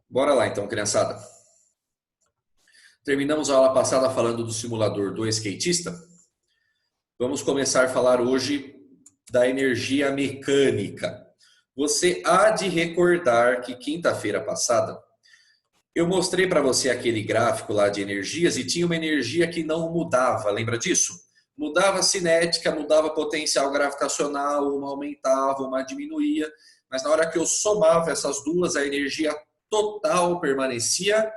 Bora lá então, criançada. Terminamos a aula passada falando do simulador do skatista. Vamos começar a falar hoje da energia mecânica. Você há de recordar que quinta-feira passada eu mostrei para você aquele gráfico lá de energias e tinha uma energia que não mudava, lembra disso? Mudava a cinética, mudava potencial gravitacional, uma aumentava, uma diminuía, mas na hora que eu somava essas duas, a energia total permanecia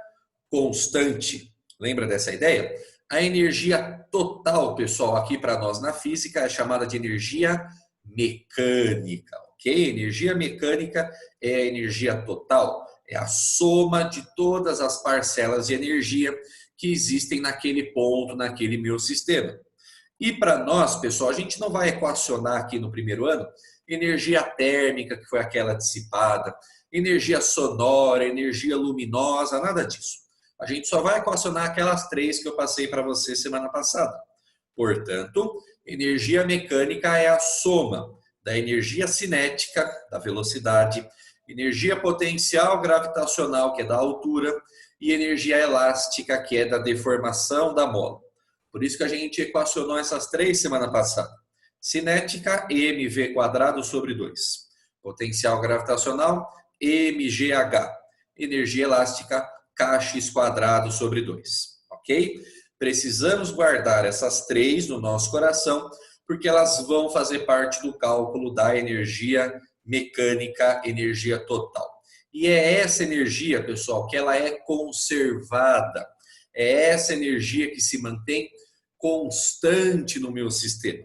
constante. Lembra dessa ideia? A energia total, pessoal, aqui para nós na física é chamada de energia mecânica, ok? Energia mecânica é a energia total, é a soma de todas as parcelas de energia que existem naquele ponto, naquele meu sistema. E para nós, pessoal, a gente não vai equacionar aqui no primeiro ano energia térmica, que foi aquela dissipada, energia sonora, energia luminosa, nada disso. A gente só vai equacionar aquelas três que eu passei para você semana passada. Portanto, energia mecânica é a soma da energia cinética, da velocidade, energia potencial gravitacional, que é da altura, e energia elástica, que é da deformação da mola. Por isso que a gente equacionou essas três semana passada. Cinética, mv² sobre 2. Potencial gravitacional, mgh. Energia elástica, kx² sobre 2. Ok? Precisamos guardar essas três no nosso coração, porque elas vão fazer parte do cálculo da energia mecânica, energia total. E é essa energia, pessoal, que ela é conservada. É essa energia que se mantém constante no meu sistema.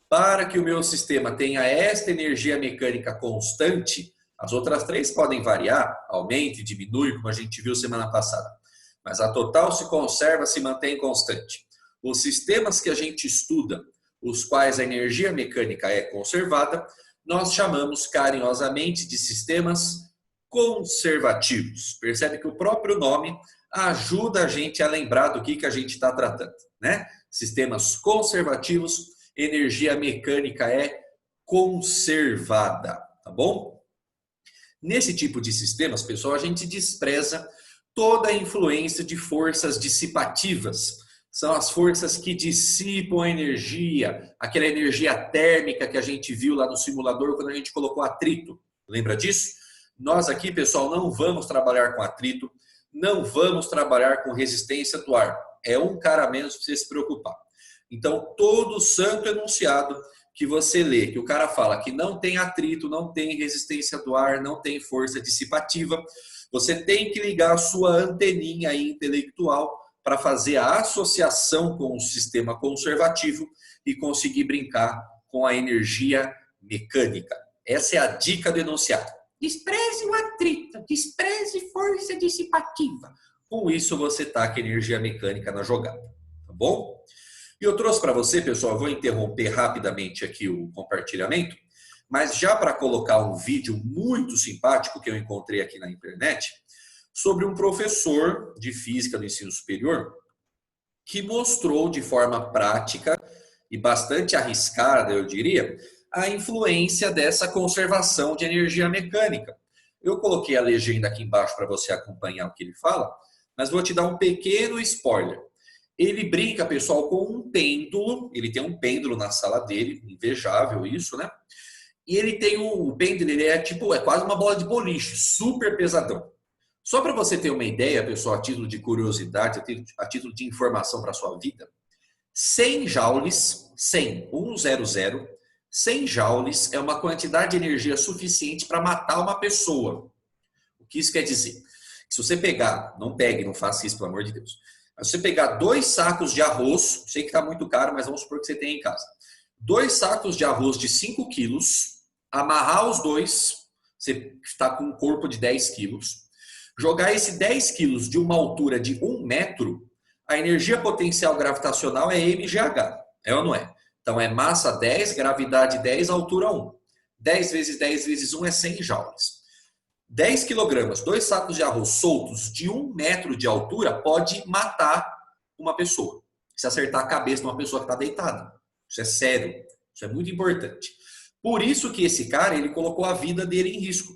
Para que o meu sistema tenha esta energia mecânica constante, as outras três podem variar, aumenta e diminui, como a gente viu semana passada. Mas a total se conserva, se mantém constante. Os sistemas que a gente estuda, os quais a energia mecânica é conservada, nós chamamos carinhosamente de sistemas conservativos. Percebe que o próprio nome ajuda a gente a lembrar do que a gente está tratando, né? Sistemas conservativos, energia mecânica é conservada, tá bom? Nesse tipo de sistemas, pessoal, a gente despreza toda a influência de forças dissipativas. São as forças que dissipam a energia, aquela energia térmica que a gente viu lá no simulador quando a gente colocou atrito. Lembra disso? Nós aqui, pessoal, não vamos trabalhar com atrito, não vamos trabalhar com resistência do ar. É um cara a menos para você se preocupar. Então, todo santo enunciado que você lê, que o cara fala que não tem atrito, não tem resistência do ar, não tem força dissipativa, você tem que ligar a sua anteninha aí intelectual para fazer a associação com o sistema conservativo e conseguir brincar com a energia mecânica. Essa é a dica do enunciado. Despreze o atrito, despreze força dissipativa. Com isso você taca energia mecânica na jogada, tá bom? E eu trouxe para você, pessoal, vou interromper rapidamente aqui o compartilhamento, mas já para colocar um vídeo muito simpático que eu encontrei aqui na internet, sobre um professor de física do ensino superior que mostrou de forma prática e bastante arriscada, eu diria, a influência dessa conservação de energia mecânica. Eu coloquei a legenda aqui embaixo para você acompanhar o que ele fala, mas vou te dar um pequeno spoiler. Ele brinca, pessoal, com um pêndulo. Ele tem um pêndulo na sala dele, invejável isso, né? E ele tem o pêndulo, ele é quase uma bola de boliche, super pesadão. Só para você ter uma ideia, pessoal, a título de curiosidade, a título de informação para a sua vida, 100 joules, 100 joules é uma quantidade de energia suficiente para matar uma pessoa. O que isso quer dizer? Se você pegar, não pegue, não faça isso, pelo amor de Deus. Mas se você pegar 2 sacos de arroz, sei que está muito caro, mas vamos supor que você tem em casa. 2 sacos de arroz de 5 quilos, amarrar os dois, você está com um corpo de 10 quilos, jogar esse 10 quilos de uma altura de 1 metro, a energia potencial gravitacional é mgh, é ou não é? Então é massa 10, gravidade 10, altura 1. 10 vezes 10 vezes 1 é 100 joules. 10 quilogramas, 2 sacos de arroz soltos de 1 metro de altura pode matar uma pessoa. Se acertar a cabeça de uma pessoa que está deitada. Isso é sério, isso é muito importante. Por isso que esse cara, ele colocou a vida dele em risco.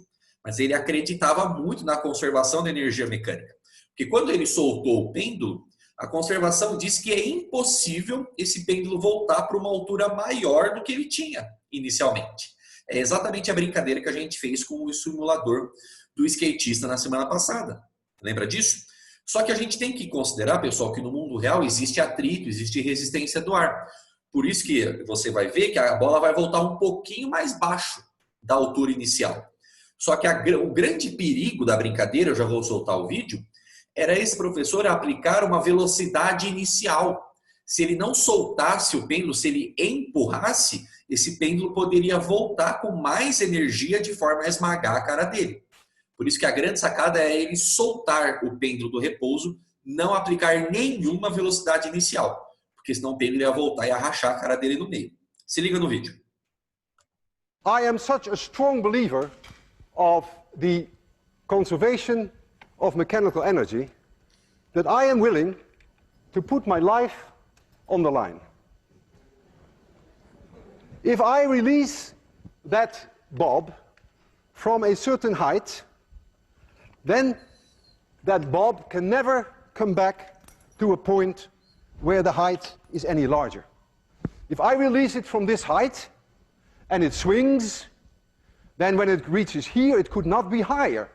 mas ele acreditava muito na conservação da energia mecânica. Porque quando ele soltou o pêndulo, a conservação diz que é impossível esse pêndulo voltar para uma altura maior do que ele tinha inicialmente. É exatamente a brincadeira que a gente fez com o simulador do skatista na semana passada. Lembra disso? Só que a gente tem que considerar, pessoal, que no mundo real existe atrito, existe resistência do ar. Por isso que você vai ver que a bola vai voltar um pouquinho mais baixo da altura inicial. Só que o grande perigo da brincadeira, eu já vou soltar o vídeo, era esse professor aplicar uma velocidade inicial. Se ele não soltasse o pêndulo, se ele empurrasse, esse pêndulo poderia voltar com mais energia de forma a esmagar a cara dele. Por isso que a grande sacada é ele soltar o pêndulo do repouso, não aplicar nenhuma velocidade inicial, porque senão o pêndulo ia voltar e ia rachar a cara dele no meio. Se liga no vídeo. I am such a strong believer of the conservation of mechanical energy that I am willing to put my life on the line. If I release that bob from a certain height, then that bob can never come back to a point where the height is any larger. If I release it from this height and it swings, then when it reaches here, it could not be higher.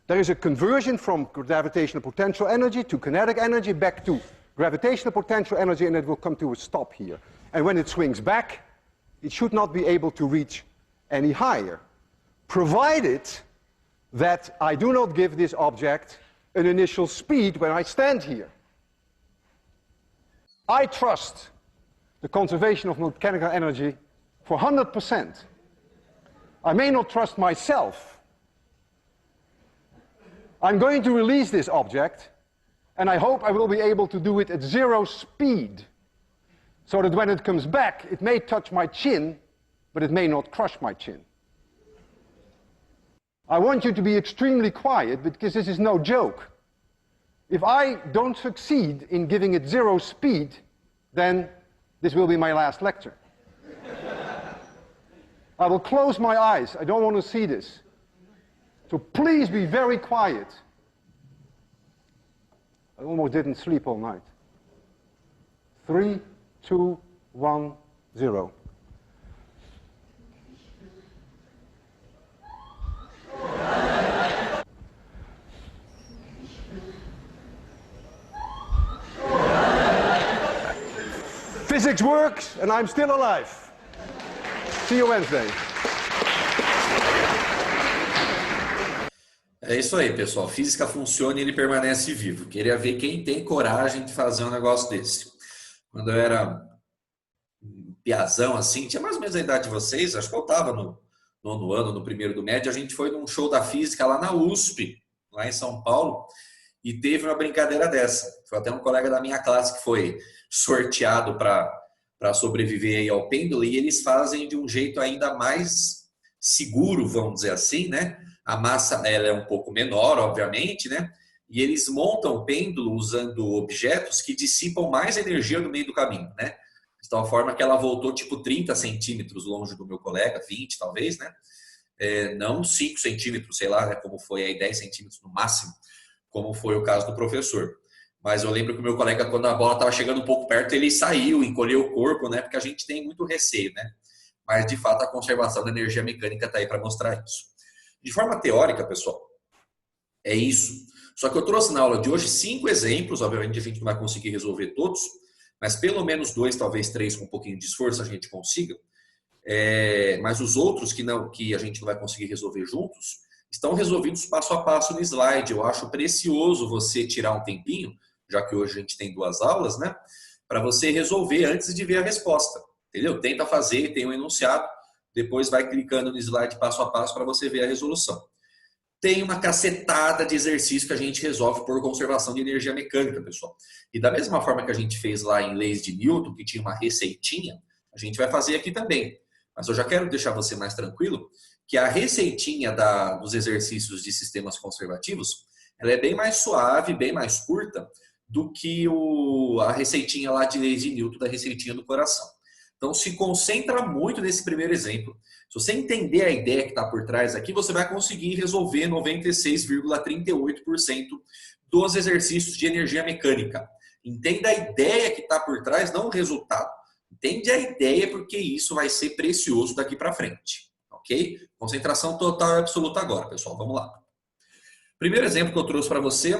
There is a conversion from gravitational potential energy to kinetic energy back to gravitational potential energy, and it will come to a stop here. And when it swings back, it should not be able to reach any higher, provided that I do not give this object an initial speed when I stand here. I trust the conservation of mechanical energy for 100%. I may not trust myself. I'm going to release this object, and I hope I will be able to do it at 0 speed, so that when it comes back, it may touch my chin, but it may not crush my chin. I want you to be extremely quiet, because this is no joke. If I don't succeed in giving it 0 speed, then this will be my last lecture. I will close my eyes. I don't want to see this. So please be very quiet. I almost didn't sleep all night. 3, 2, 1, 0. Physics works, and I'm still alive. See you Wednesday. É isso aí, pessoal. Física funciona e ele permanece vivo. Queria ver quem tem coragem de fazer um negócio desse. Quando eu era um piazão, assim, tinha mais ou menos a idade de vocês, acho que eu estava no 9º ano, no 1º do médio, a gente foi num show da física lá na USP, lá em São Paulo, e teve uma brincadeira dessa. Foi até um colega da minha classe que foi sorteado para sobreviver aí ao pêndulo, e eles fazem de um jeito ainda mais seguro, vamos dizer assim, né? A massa ela é um pouco menor, obviamente, né? E eles montam o pêndulo usando objetos que dissipam mais energia no meio do caminho, né? De tal forma que ela voltou tipo 30 centímetros longe do meu colega, 20 talvez, né? Não 5 centímetros, sei lá, né? Como foi aí 10 centímetros no máximo, como foi o caso do professor. Mas eu lembro que o meu colega, quando a bola estava chegando um pouco perto, ele saiu, encolheu o corpo, né? Porque a gente tem muito receio, né? Mas, de fato, a conservação da energia mecânica está aí para mostrar isso. De forma teórica, pessoal, é isso. Só que eu trouxe na aula de hoje 5 exemplos, obviamente a gente não vai conseguir resolver todos, mas pelo menos 2, talvez 3, com um pouquinho de esforço a gente consiga. Mas os outros que a gente não vai conseguir resolver juntos, estão resolvidos passo a passo no slide. Eu acho precioso você tirar um tempinho, já que hoje a gente tem 2 aulas, né? Para você resolver antes de ver a resposta. Entendeu? Tenta fazer, tem um enunciado, depois vai clicando no slide passo a passo para você ver a resolução. Tem uma cacetada de exercício que a gente resolve por conservação de energia mecânica, pessoal. E da mesma forma que a gente fez lá em Leis de Newton, que tinha uma receitinha, a gente vai fazer aqui também. Mas eu já quero deixar você mais tranquilo que a receitinha dos exercícios de sistemas conservativos, ela é bem mais suave, bem mais curta do que a receitinha lá de Leis de Newton, da receitinha do coração. Então se concentra muito nesse primeiro exemplo. Se você entender a ideia que está por trás aqui, você vai conseguir resolver 96,38% dos exercícios de energia mecânica. Entenda a ideia que está por trás, não o resultado. Entende a ideia, porque isso vai ser precioso daqui para frente. Ok? Concentração total e absoluta agora, pessoal. Vamos lá. Primeiro exemplo que eu trouxe para você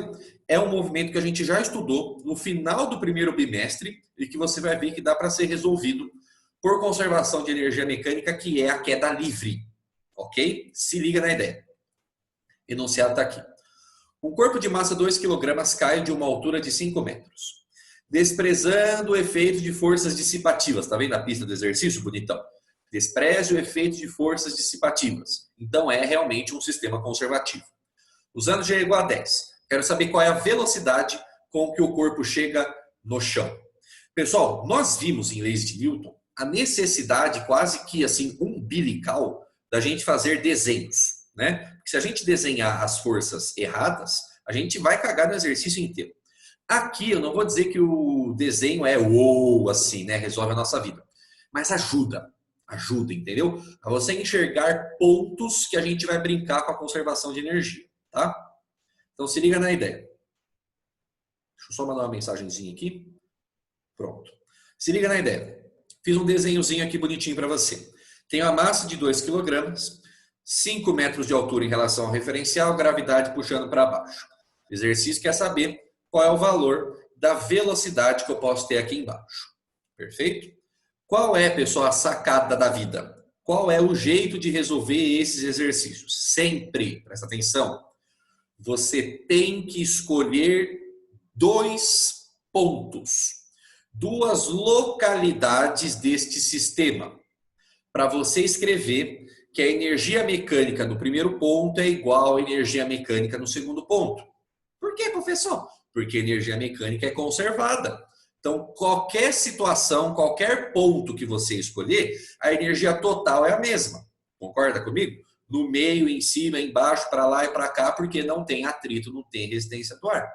é um movimento que a gente já estudou no final do primeiro bimestre e que você vai ver que dá para ser resolvido por conservação de energia mecânica, que é a queda livre. Ok? Se liga na ideia. Enunciado está aqui. Um corpo de massa 2 kg cai de uma altura de 5 metros, desprezando o efeito de forças dissipativas. Está vendo a pista do exercício, bonitão? Despreze o efeito de forças dissipativas. Então é realmente um sistema conservativo. Usando G igual a 10. Quero saber qual é a velocidade com que o corpo chega no chão. Pessoal, nós vimos em leis de Newton a necessidade quase que assim umbilical da gente fazer desenhos, né? Porque se a gente desenhar as forças erradas, a gente vai cagar no exercício inteiro. Aqui eu não vou dizer que o desenho é uou, assim, né? Resolve a nossa vida. Mas ajuda, entendeu? A você enxergar pontos que a gente vai brincar com a conservação de energia, tá? Então se liga na ideia. Deixa eu só mandar uma mensagenzinha aqui. Pronto. Se liga na ideia. Fiz um desenhozinho aqui bonitinho para você. Tenho a massa de 2 kg, 5 metros de altura em relação ao referencial, gravidade puxando para baixo. O exercício quer saber qual é o valor da velocidade que eu posso ter aqui embaixo. Perfeito? Qual é, pessoal, a sacada da vida? Qual é o jeito de resolver esses exercícios? Sempre, presta atenção, você tem que escolher 2 pontos, 2 localidades deste sistema, para você escrever que a energia mecânica no primeiro ponto é igual à energia mecânica no segundo ponto. Por quê, professor? Porque a energia mecânica é conservada. Então, qualquer situação, qualquer ponto que você escolher, a energia total é a mesma. Concorda comigo? No meio, em cima, embaixo, para lá e para cá, porque não tem atrito, não tem resistência do ar.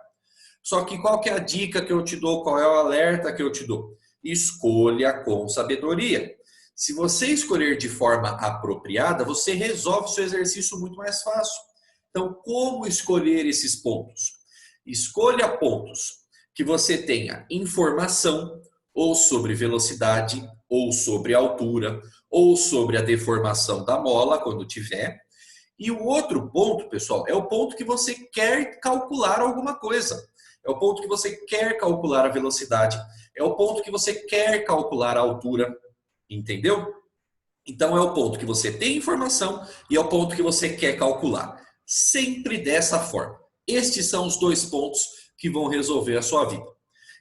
Só que qual que é a dica que eu te dou? Qual é o alerta que eu te dou? Escolha com sabedoria. Se você escolher de forma apropriada, você resolve o seu exercício muito mais fácil. Então, como escolher esses pontos? Escolha pontos que você tenha informação ou sobre velocidade, ou sobre altura, ou sobre a deformação da mola, quando tiver. E o outro ponto, pessoal, é o ponto que você quer calcular alguma coisa. É o ponto que você quer calcular a velocidade. É o ponto que você quer calcular a altura. Entendeu? Então é o ponto que você tem informação e é o ponto que você quer calcular. Sempre dessa forma. Estes são os 2 pontos que vão resolver a sua vida.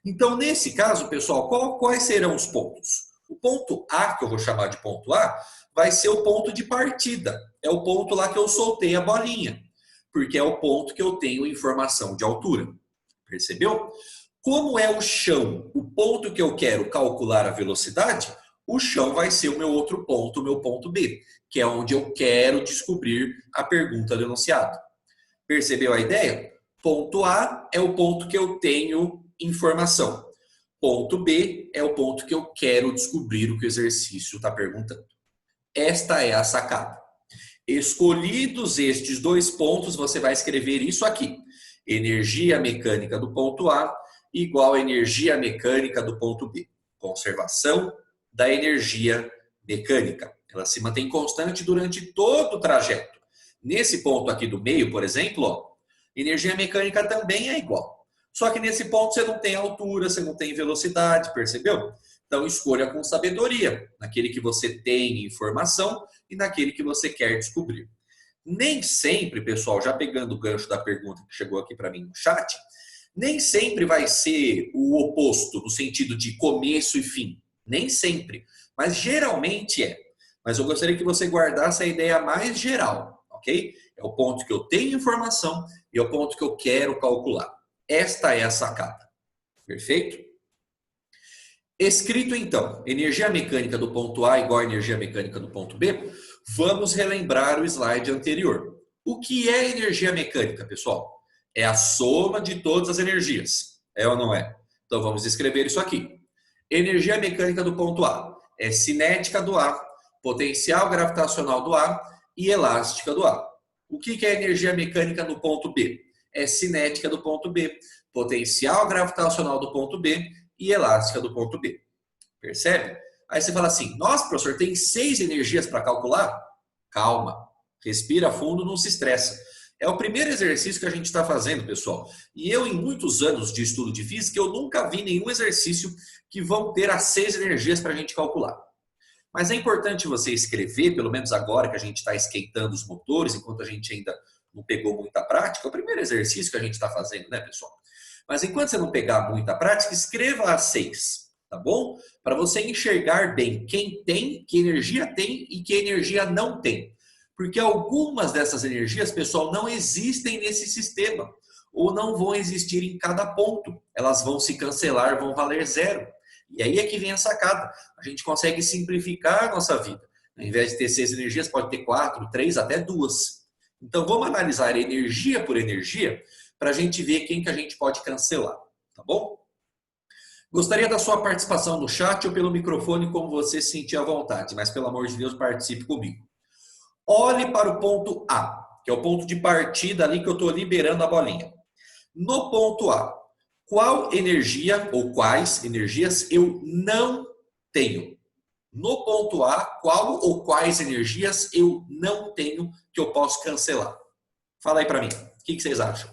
Então, nesse caso, pessoal, quais serão os pontos? O ponto A, que eu vou chamar de ponto A, vai ser o ponto de partida. É o ponto lá que eu soltei a bolinha. Porque é o ponto que eu tenho informação de altura. Percebeu? Como é o chão, o ponto que eu quero calcular a velocidade, o chão vai ser o meu outro ponto, o meu ponto B, que é onde eu quero descobrir a pergunta do enunciado. Percebeu a ideia? Ponto A é o ponto que eu tenho informação. Ponto B é o ponto que eu quero descobrir o que o exercício está perguntando. Esta é a sacada. Escolhidos estes 2 pontos, você vai escrever isso aqui. Energia mecânica do ponto A igual a energia mecânica do ponto B. Conservação da energia mecânica. Ela se mantém constante durante todo o trajeto. Nesse ponto aqui do meio, por exemplo, ó, energia mecânica também é igual. Só que nesse ponto você não tem altura, você não tem velocidade, percebeu? Então escolha com sabedoria, naquele que você tem informação e naquele que você quer descobrir. Nem sempre, pessoal, já pegando o gancho da pergunta que chegou aqui para mim no chat, nem sempre vai ser o oposto, no sentido de começo e fim. Nem sempre, mas geralmente é. Mas eu gostaria que você guardasse a ideia mais geral, ok? É o ponto que eu tenho informação e é o ponto que eu quero calcular. Esta é a sacada. Perfeito? Escrito então, energia mecânica do ponto A igual a energia mecânica do ponto B, vamos relembrar o slide anterior. O que é energia mecânica, pessoal? É a soma de todas as energias. É ou não é? Então vamos escrever isso aqui. Energia mecânica do ponto A é cinética do A, potencial gravitacional do A e elástica do A. O que é energia mecânica no ponto B? É cinética do ponto B, potencial gravitacional do ponto B e elástica do ponto B. Percebe? Aí você fala assim, nossa, professor, tem 6 energias para calcular? Calma, respira fundo, não se estressa. É o primeiro exercício que a gente está fazendo, pessoal. E eu, em muitos anos de estudo de física, eu nunca vi nenhum exercício que vão ter as 6 energias para a gente calcular. Mas é importante você escrever, pelo menos agora que a gente está esquentando os motores, enquanto a gente ainda não pegou muita prática. É o primeiro exercício que a gente está fazendo, né, pessoal? Mas enquanto você não pegar muita prática, escreva as 6, tá bom? Para você enxergar bem quem tem, que energia tem e que energia não tem. Porque algumas dessas energias, pessoal, não existem nesse sistema. Ou não vão existir em cada ponto. Elas vão se cancelar, vão valer 0. E aí é que vem a sacada. A gente consegue simplificar a nossa vida. Ao invés de ter 6 energias, pode ter 4, 3, até 2. Então vamos analisar energia por energia para a gente ver quem que a gente pode cancelar. Tá bom? Gostaria da sua participação no chat ou pelo microfone, como você se sentir à vontade. Mas pelo amor de Deus, participe comigo. Olhe para o ponto A, que é o ponto de partida ali que eu estou liberando a bolinha. No ponto A, qual energia ou quais energias eu não tenho? No ponto A, qual ou quais energias eu não tenho que eu posso cancelar? Fala aí para mim, o que vocês acham?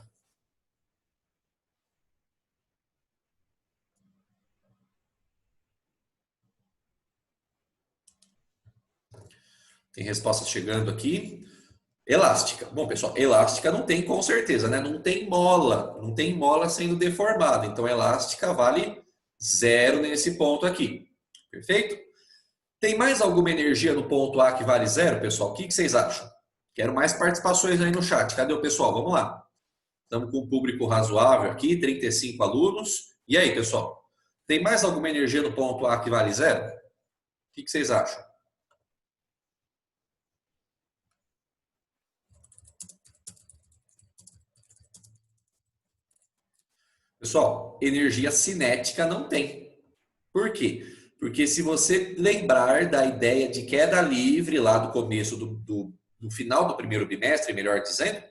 Tem respostas chegando aqui. Elástica. Bom, pessoal, elástica não tem com certeza, né? Não tem mola sendo deformada. Então, elástica vale 0 nesse ponto aqui. Perfeito? Tem mais alguma energia no ponto A que vale 0, pessoal? O que vocês acham? Quero mais participações aí no chat. Cadê o pessoal? Vamos lá. Estamos com um público razoável aqui, 35 alunos. E aí, pessoal? Tem mais alguma energia no ponto A que vale 0? O que vocês acham? Pessoal, energia cinética não tem. Por quê? Porque se você lembrar da ideia de queda livre lá do começo do final do primeiro bimestre, melhor dizendo,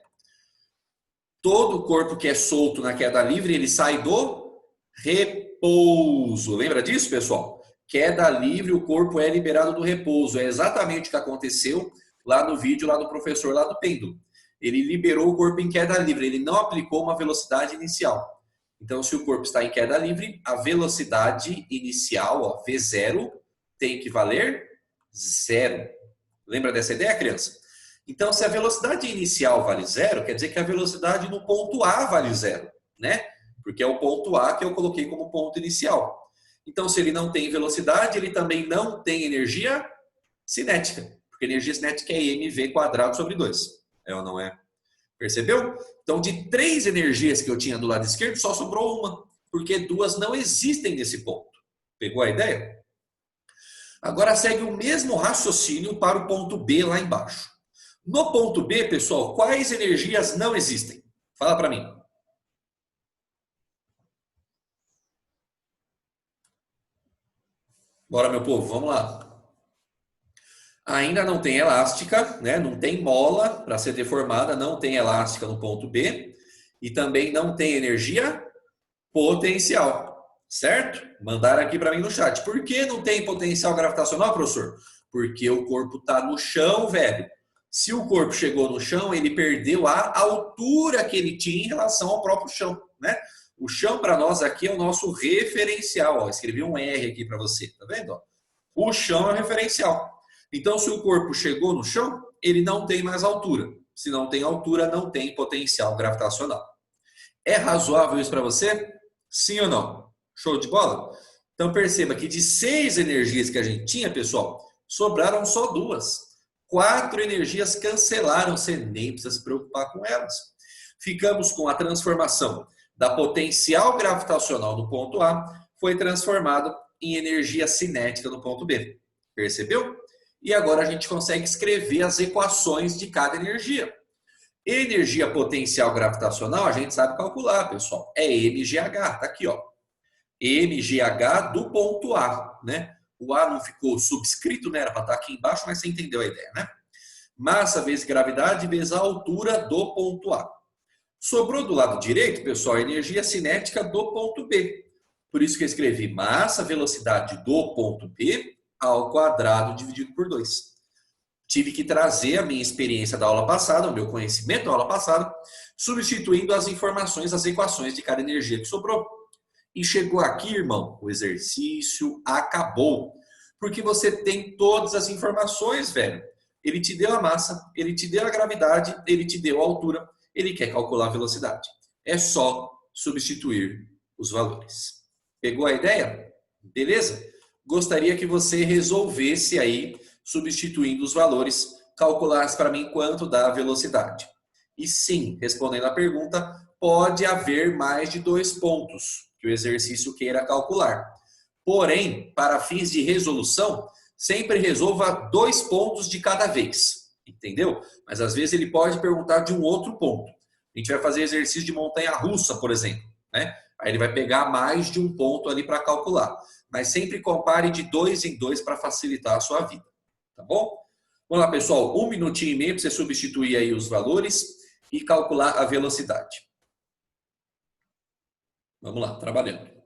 todo corpo que é solto na queda livre, ele sai do repouso. Lembra disso, pessoal? Queda livre, o corpo é liberado do repouso. É exatamente o que aconteceu lá no vídeo lá do professor lá do pêndulo. Ele liberou o corpo em queda livre, ele não aplicou uma velocidade inicial. Então, se o corpo está em queda livre, a velocidade inicial, ó, V0, tem que valer 0. Lembra dessa ideia, criança? Então, se a velocidade inicial vale 0, quer dizer que a velocidade no ponto A vale 0, né? Porque é o ponto A que eu coloquei como ponto inicial. Então, se ele não tem velocidade, ele também não tem energia cinética. Porque energia cinética é mv² sobre 2. É ou não é? Percebeu? Então, de 3 energias que eu tinha do lado esquerdo, só sobrou uma. Porque 2 não existem nesse ponto. Pegou a ideia? Agora segue o mesmo raciocínio para o ponto B lá embaixo. No ponto B, pessoal, quais energias não existem? Fala para mim. Bora, meu povo, vamos lá. Ainda não tem elástica, né? Não tem mola para ser deformada, não tem elástica no ponto B e também não tem energia potencial, certo? Mandaram aqui para mim no chat. Por que não tem potencial gravitacional, professor? Porque o corpo está no chão, velho. Se o corpo chegou no chão, ele perdeu a altura que ele tinha em relação ao próprio chão, né? O chão para nós aqui é o nosso referencial, ó. Escrevi um R aqui para você, tá vendo? Ó? O chão é o referencial. Então, se o corpo chegou no chão, ele não tem mais altura. Se não tem altura, não tem potencial gravitacional. É razoável isso para você? Sim ou não? Show de bola? Então, perceba que de 6 energias que a gente tinha, pessoal, sobraram só 2. 4 energias cancelaram, você nem precisa se preocupar com elas. Ficamos com a transformação da potencial gravitacional no ponto A, foi transformado em energia cinética no ponto B. Percebeu? E agora a gente consegue escrever as equações de cada energia. Energia potencial gravitacional, a gente sabe calcular, pessoal. É mgh, tá aqui, ó. mgh do ponto A, né? O A não ficou subscrito, né? Era para estar aqui embaixo, mas você entendeu a ideia, né? Massa vezes gravidade vezes a altura do ponto A. Sobrou do lado direito, pessoal, a energia cinética do ponto B. Por isso que eu escrevi massa, velocidade do ponto B ao quadrado dividido por 2. Tive que trazer a minha experiência da aula passada, o meu conhecimento da aula passada, substituindo as informações, as equações de cada energia que sobrou. E chegou aqui, irmão, o exercício acabou. Porque você tem todas as informações, velho. Ele te deu a massa, ele te deu a gravidade, ele te deu a altura, ele quer calcular a velocidade. É só substituir os valores. Pegou a ideia? Beleza? Gostaria que você resolvesse aí, substituindo os valores, calculasse para mim quanto dá a velocidade. E sim, respondendo à pergunta, pode haver mais de 2 pontos que o exercício queira calcular. Porém, para fins de resolução, sempre resolva 2 pontos de cada vez. Entendeu? Mas às vezes ele pode perguntar de um outro ponto. A gente vai fazer exercício de montanha-russa, por exemplo, né? Aí ele vai pegar mais de um ponto ali para calcular. Mas sempre compare de 2 em 2 para facilitar a sua vida. Tá bom? Vamos lá, pessoal. 1 minutinho e meio para você substituir aí os valores e calcular a velocidade. Vamos lá, trabalhando.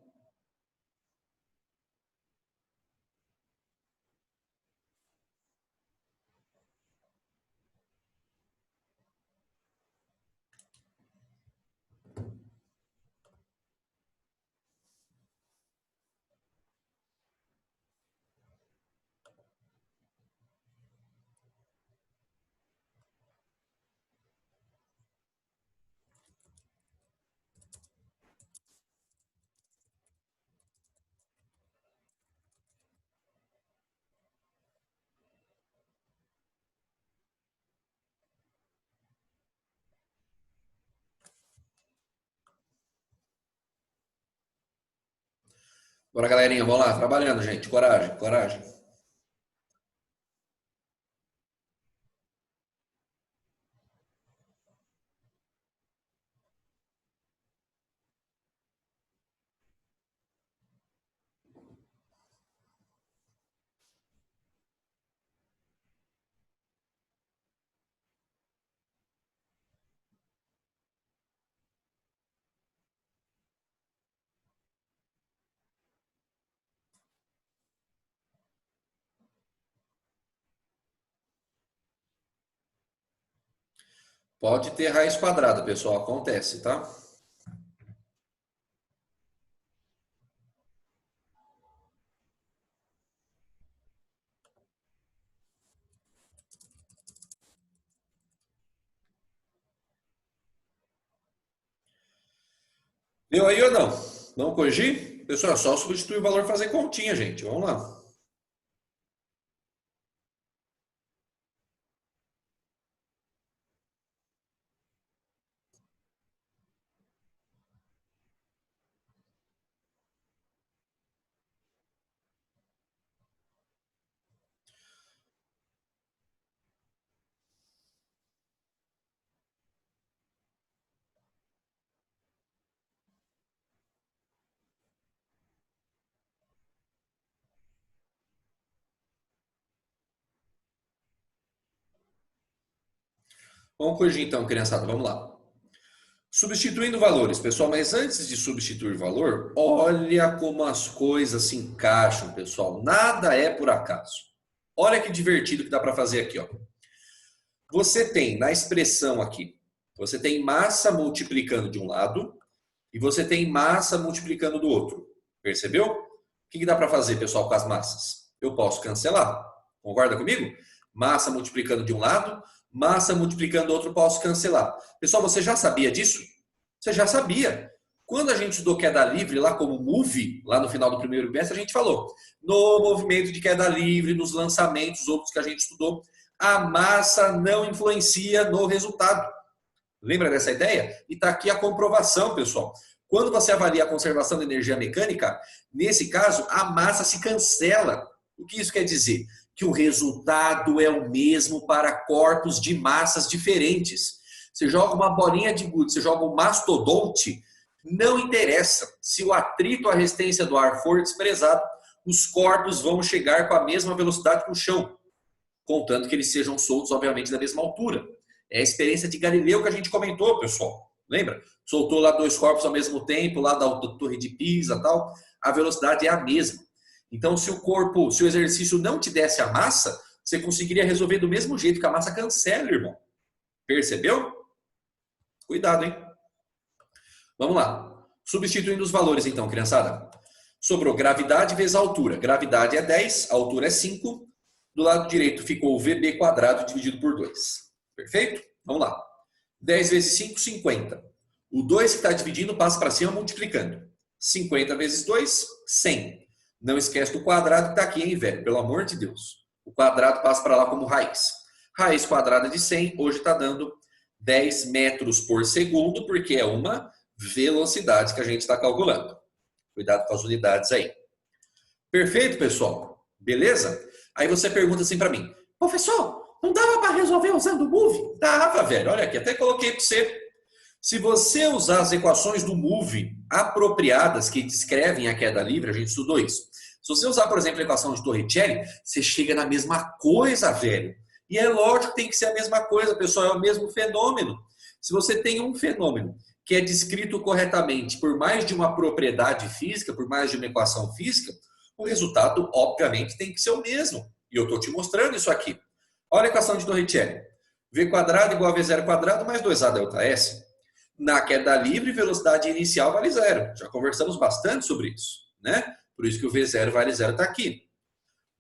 Bora, galerinha, vamos lá, trabalhando, gente. Coragem, coragem. Pode ter raiz quadrada, pessoal, acontece, tá? Deu aí ou não? Não corrigir? Pessoal, é só substituir o valor e fazer continha, gente. Vamos lá. Vamos corrigir então, criançada. Vamos lá. Substituindo valores, pessoal, mas antes de substituir valor, olha como as coisas se encaixam, pessoal. Nada é por acaso. Olha que divertido que dá para fazer aqui, ó. Você tem na expressão aqui, você tem massa multiplicando de um lado e você tem massa multiplicando do outro. Percebeu? O que dá para fazer, pessoal, com as massas? Eu posso cancelar. Concorda comigo? Massa multiplicando de um lado, massa multiplicando do outro, posso cancelar. Pessoal, você já sabia disso? Você já sabia. Quando a gente estudou queda livre, lá como move, lá no final do primeiro bimestre, a gente falou, no movimento de queda livre, nos lançamentos, outros que a gente estudou, a massa não influencia no resultado. Lembra dessa ideia? E está aqui a comprovação, pessoal. Quando você avalia a conservação da energia mecânica, nesse caso, a massa se cancela. O que isso quer dizer? Que o resultado é o mesmo para corpos de massas diferentes. Você joga uma bolinha de gude, você joga um mastodonte, não interessa. Se o atrito, a resistência do ar for desprezado, os corpos vão chegar com a mesma velocidade que o chão, contando que eles sejam soltos, obviamente, da mesma altura. É a experiência de Galileu que a gente comentou, pessoal. Lembra? Soltou lá 2 corpos ao mesmo tempo, lá da Torre de Pisa e tal. A velocidade é a mesma. Então, se o exercício não te desse a massa, você conseguiria resolver do mesmo jeito, que a massa cancela, irmão. Percebeu? Cuidado, hein? Vamos lá. Substituindo os valores, então, criançada. Sobrou gravidade vezes altura. Gravidade é 10, altura é 5. Do lado direito ficou o VB² dividido por 2. Perfeito? Vamos lá. 10 vezes 5, 50. O 2 que está dividindo passa para cima multiplicando. 50 vezes 2, 100. Não esquece do quadrado que está aqui, hein, velho? Pelo amor de Deus. O quadrado passa para lá como raiz. Raiz quadrada de 100 hoje está dando 10 metros por segundo, porque é uma velocidade que a gente está calculando. Cuidado com as unidades aí. Perfeito, pessoal? Beleza? Aí você pergunta assim para mim, professor, não dava para resolver usando o Move? Dava, velho. Olha aqui, até coloquei para você. Se você usar as equações do Move apropriadas que descrevem a queda livre, a gente estudou isso. Se você usar, por exemplo, a equação de Torricelli, você chega na mesma coisa, velho. E é lógico que tem que ser a mesma coisa, pessoal, é o mesmo fenômeno. Se você tem um fenômeno que é descrito corretamente por mais de uma propriedade física, por mais de uma equação física, o resultado, obviamente, tem que ser o mesmo. E eu estou te mostrando isso aqui. Olha a equação de Torricelli. V² igual a V0² mais 2A delta S. Na queda livre, velocidade inicial vale 0. Já conversamos bastante sobre isso, né? Por isso que o V0 vale 0 está aqui.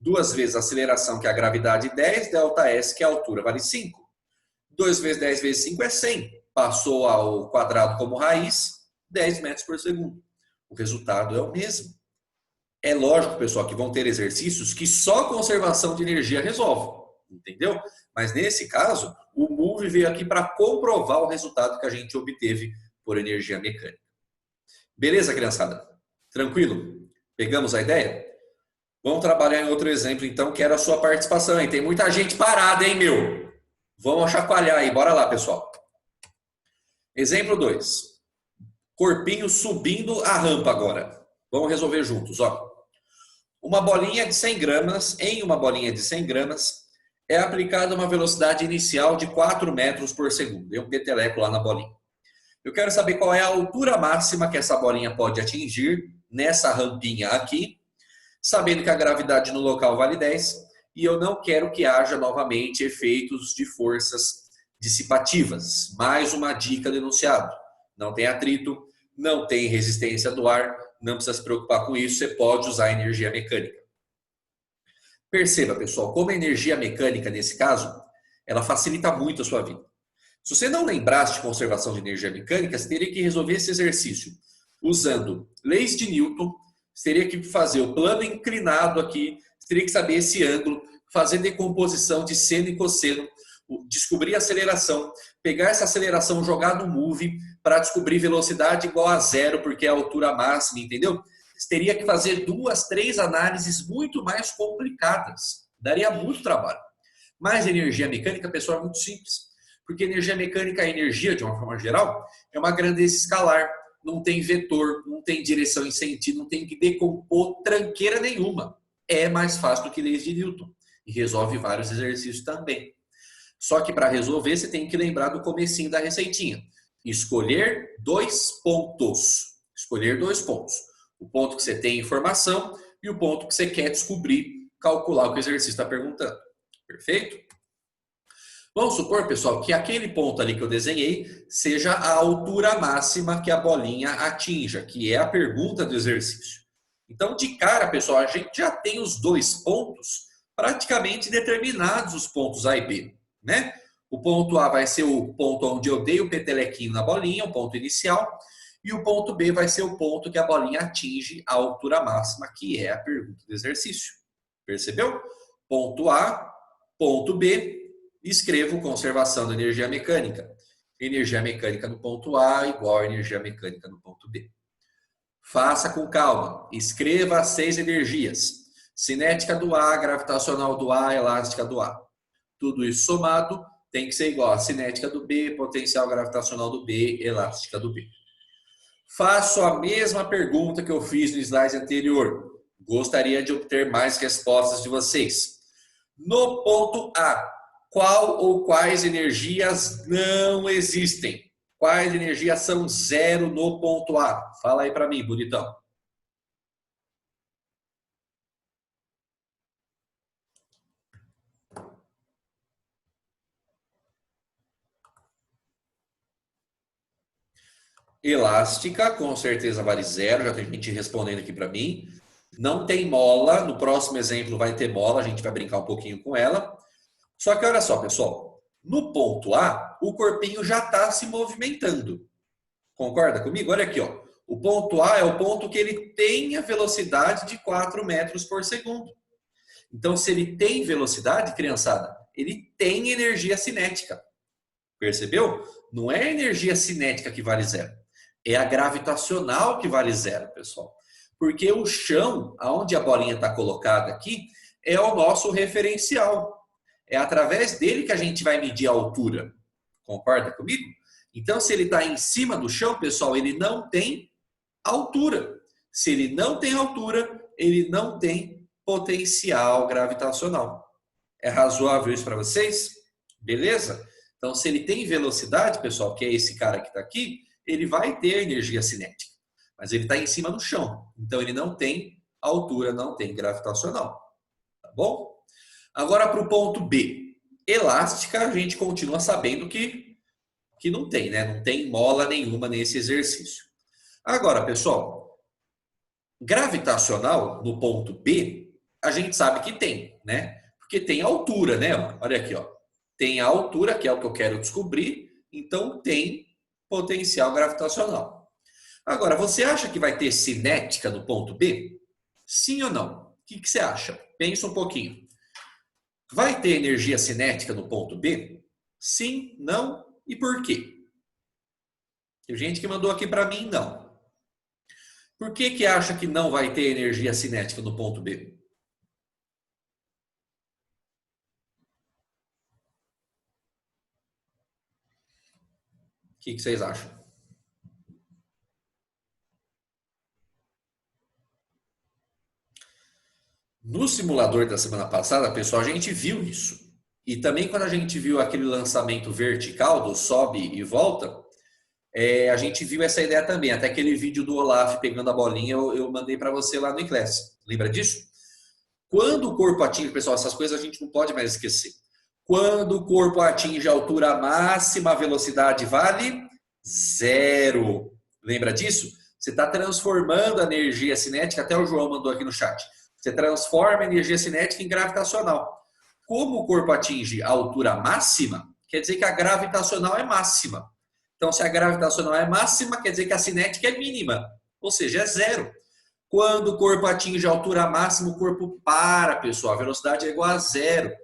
2 vezes a aceleração, que é a gravidade, 10, delta S, que é a altura, vale 5. 2 vezes 10 vezes 5 é 100. Passou ao quadrado como raiz, 10 metros por segundo. O resultado é o mesmo. É lógico, pessoal, que vão ter exercícios que só a conservação de energia resolve. Entendeu? Mas nesse caso, o Move veio aqui para comprovar o resultado que a gente obteve por energia mecânica. Beleza, criançada? Tranquilo? Pegamos a ideia? Vamos trabalhar em outro exemplo, então, que era a sua participação. Hein? Tem muita gente parada, hein, meu? Vamos chacoalhar aí. Bora lá, pessoal. Exemplo 2. Corpinho subindo a rampa agora. Vamos resolver juntos, ó. Uma bolinha de 100 gramas, em uma bolinha de 100 gramas, é aplicada uma velocidade inicial de 4 metros por segundo. Deu um peteleco lá na bolinha. Eu quero saber qual é a altura máxima que essa bolinha pode atingir nessa rampinha aqui, sabendo que a gravidade no local vale 10, e eu não quero que haja novamente efeitos de forças dissipativas. Mais uma dica do enunciado. Não tem atrito, não tem resistência do ar, não precisa se preocupar com isso, você pode usar energia mecânica. Perceba, pessoal, como a energia mecânica, nesse caso, ela facilita muito a sua vida. Se você não lembrasse de conservação de energia mecânica, você teria que resolver esse exercício usando leis de Newton, você teria que fazer o plano inclinado aqui, você teria que saber esse ângulo, fazer decomposição de seno e cosseno, descobrir a aceleração, pegar essa aceleração, jogar no Move para descobrir velocidade igual a 0, porque é a altura máxima, entendeu? Você teria que fazer 2, 3 análises muito mais complicadas. Daria muito trabalho. Mas energia mecânica, pessoal, é muito simples. Porque energia mecânica, a energia, de uma forma geral, é uma grandeza escalar. Não tem vetor, não tem direção em sentido, não tem que decompor tranqueira nenhuma. É mais fácil do que leis de Newton. E resolve vários exercícios também. Só que para resolver, você tem que lembrar do comecinho da receitinha. Escolher 2 pontos. Escolher 2 pontos. O ponto que você tem informação e o ponto que você quer descobrir, calcular o que o exercício está perguntando. Perfeito? Vamos supor, pessoal, que aquele ponto ali que eu desenhei seja a altura máxima que a bolinha atinja, que é a pergunta do exercício. Então, de cara, pessoal, a gente já tem os 2 pontos praticamente determinados, os pontos A e B, né? O ponto A vai ser o ponto onde eu dei o petelequinho na bolinha, o ponto inicial, e o ponto B vai ser o ponto que a bolinha atinge a altura máxima, que é a pergunta do exercício. Percebeu? Ponto A, ponto B, escrevo conservação da energia mecânica. Energia mecânica no ponto A igual a energia mecânica no ponto B. Faça com calma. Escreva as 6 energias. Cinética do A, gravitacional do A, elástica do A. Tudo isso somado tem que ser igual a cinética do B, potencial gravitacional do B, elástica do B. Faço a mesma pergunta que eu fiz no slide anterior. Gostaria de obter mais respostas de vocês. No ponto A, qual ou quais energias não existem? Quais energias são zero no ponto A? Fala aí para mim, bonitão. Elástica, com certeza vale zero, já tem gente respondendo aqui para mim. Não tem mola, no próximo exemplo vai ter mola, a gente vai brincar um pouquinho com ela. Só que olha só, pessoal, no ponto A, o corpinho já está se movimentando. Concorda comigo? Olha aqui, ó. O ponto A é o ponto que ele tem a velocidade de 4 metros por segundo. Então, se ele tem velocidade, criançada, ele tem energia cinética. Percebeu? Não é a energia cinética que vale zero. É a gravitacional que vale zero, pessoal. Porque o chão, aonde a bolinha está colocada aqui, é o nosso referencial. É através dele que a gente vai medir a altura. Concorda comigo? Então, se ele está em cima do chão, pessoal, ele não tem altura. Se ele não tem altura, ele não tem potencial gravitacional. É razoável isso para vocês? Beleza? Então, se ele tem velocidade, pessoal, que é esse cara que está aqui, ele vai ter energia cinética. Mas ele está em cima do chão. Então, ele não tem altura, não tem gravitacional. Tá bom? Agora, para o ponto B. Elástica, a gente continua sabendo que não tem, né? Não tem mola nenhuma nesse exercício. Agora, pessoal, gravitacional, no ponto B, a gente sabe que tem, né? Porque tem altura, né? Olha aqui, ó. Tem a altura, que é o que eu quero descobrir, então tem potencial gravitacional. Agora, você acha que vai ter cinética no ponto B? Sim ou não? O que você acha? Pensa um pouquinho. Vai ter energia cinética no ponto B? Sim, não e por quê? Tem gente que mandou aqui para mim não. Por que acha que não vai ter energia cinética no ponto B? O que vocês acham? No simulador da semana passada, pessoal, a gente viu isso. E também quando a gente viu aquele lançamento vertical do sobe e volta, a gente viu essa ideia também. Até aquele vídeo do Olaf pegando a bolinha, eu mandei para você lá no iClass. Lembra disso? Quando o corpo atinge, pessoal, essas coisas a gente não pode mais esquecer. Quando o corpo atinge a altura máxima, a velocidade vale zero. Lembra disso? Você está transformando a energia cinética, até o João mandou aqui no chat. Você transforma a energia cinética em gravitacional. Como o corpo atinge a altura máxima, quer dizer que a gravitacional é máxima. Então, se a gravitacional é máxima, quer dizer que a cinética é mínima, ou seja, é zero. Quando o corpo atinge a altura máxima, o corpo para, pessoal. A velocidade é igual a zero.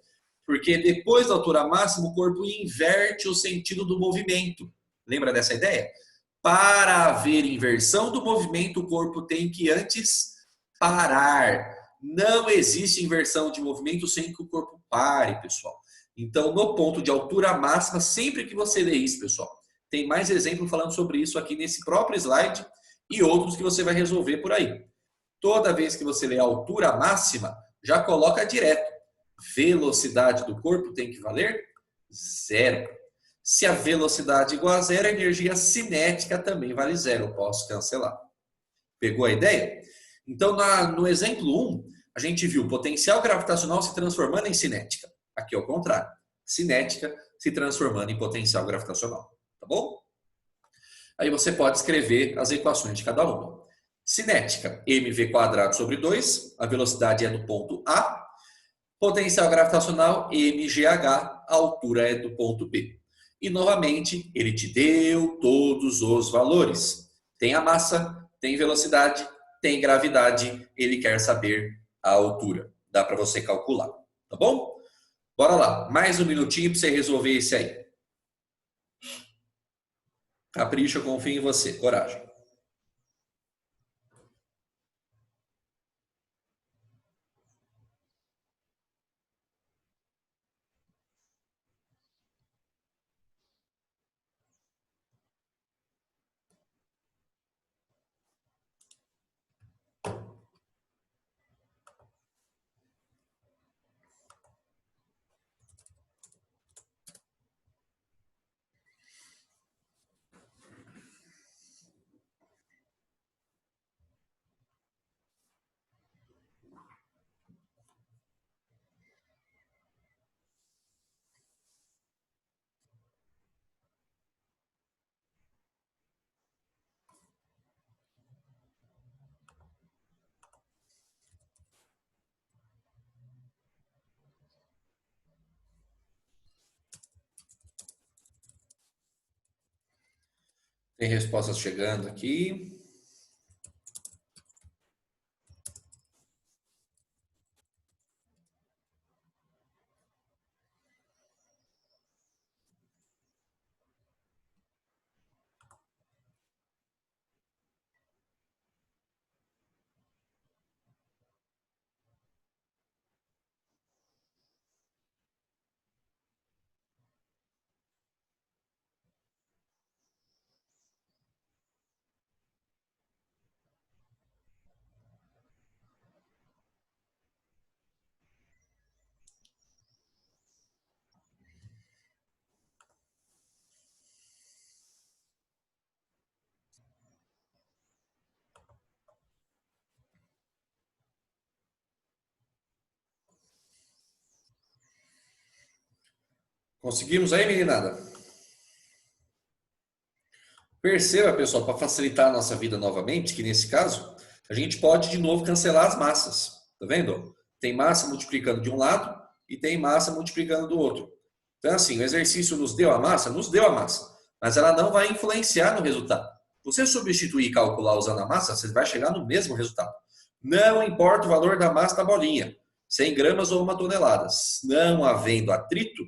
Porque depois da altura máxima, o corpo inverte o sentido do movimento. Lembra dessa ideia? Para haver inversão do movimento, o corpo tem que antes parar. Não existe inversão de movimento sem que o corpo pare, pessoal. Então, no ponto de altura máxima, sempre que você lê isso, pessoal, tem mais exemplo falando sobre isso aqui nesse próprio slide e outros que você vai resolver por aí. Toda vez que você lê a altura máxima, já coloca direto. Velocidade do corpo tem que valer zero. Se a velocidade é igual a zero, a energia cinética também vale zero. Eu posso cancelar. Pegou a ideia? Então, no exemplo 1, a gente viu potencial gravitacional se transformando em cinética. Aqui é o contrário. Cinética se transformando em potencial gravitacional. Tá bom? Aí você pode escrever as equações de cada uma. Cinética, mv² sobre 2, a velocidade é do ponto A. Potencial gravitacional, mgh, a altura é do ponto B. E, novamente, ele te deu todos os valores. Tem a massa, tem velocidade, tem gravidade, ele quer saber a altura. Dá para você calcular, tá bom? Bora lá, mais um minutinho para você resolver esse aí. Capricha, eu confio em você, coragem. Tem respostas chegando aqui. Conseguimos aí, meninada? Perceba, pessoal, para facilitar a nossa vida novamente, que nesse caso, a gente pode de novo cancelar as massas. Tá vendo? Tem massa multiplicando de um lado e tem massa multiplicando do outro. Então, assim, o exercício nos deu a massa? Nos deu a massa. Mas ela não vai influenciar no resultado. Você substituir e calcular usando a massa, você vai chegar no mesmo resultado. Não importa o valor da massa da bolinha, 100 gramas ou 1 tonelada. Não havendo atrito,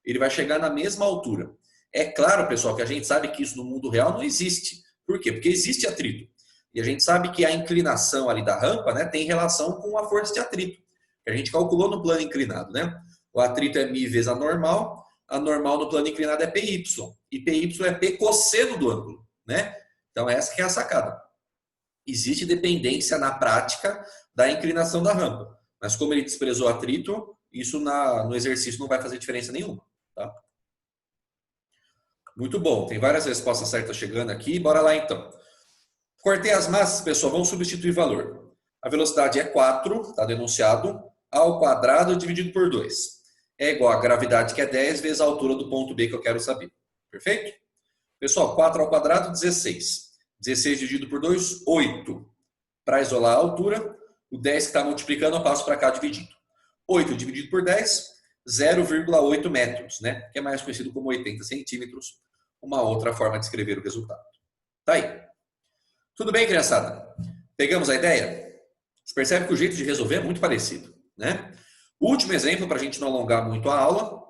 ele vai chegar na mesma altura. É claro, pessoal, que a gente sabe que isso no mundo real não existe. Por quê? Porque existe atrito. E a gente sabe que a inclinação ali da rampa, né, tem relação com a força de atrito, que a gente calculou no plano inclinado, né? O atrito é μ vezes a normal no plano inclinado é PY. E PY é P cosseno do ângulo, né? Então essa que é a sacada. Existe dependência na prática da inclinação da rampa. Mas como ele desprezou o atrito, isso no exercício não vai fazer diferença nenhuma. Tá? Muito bom, tem várias respostas certas chegando aqui. Bora lá então. Cortei as massas, pessoal, vamos substituir valor. A velocidade é 4, está denunciado, ao quadrado dividido por 2. É igual a gravidade, que é 10, vezes a altura do ponto B que eu quero saber. Perfeito? Pessoal, 4 ao quadrado, 16. 16 dividido por 2, 8. Para isolar a altura, o 10 que está multiplicando, eu passo para cá dividido. 8 dividido por 10, 0,8 metros, né? Que é mais conhecido como 80 centímetros. Uma outra forma de escrever o resultado. Tá aí. Tudo bem, criançada? Pegamos a ideia? Você percebe que o jeito de resolver é muito parecido, né? O último exemplo, para a gente não alongar muito a aula,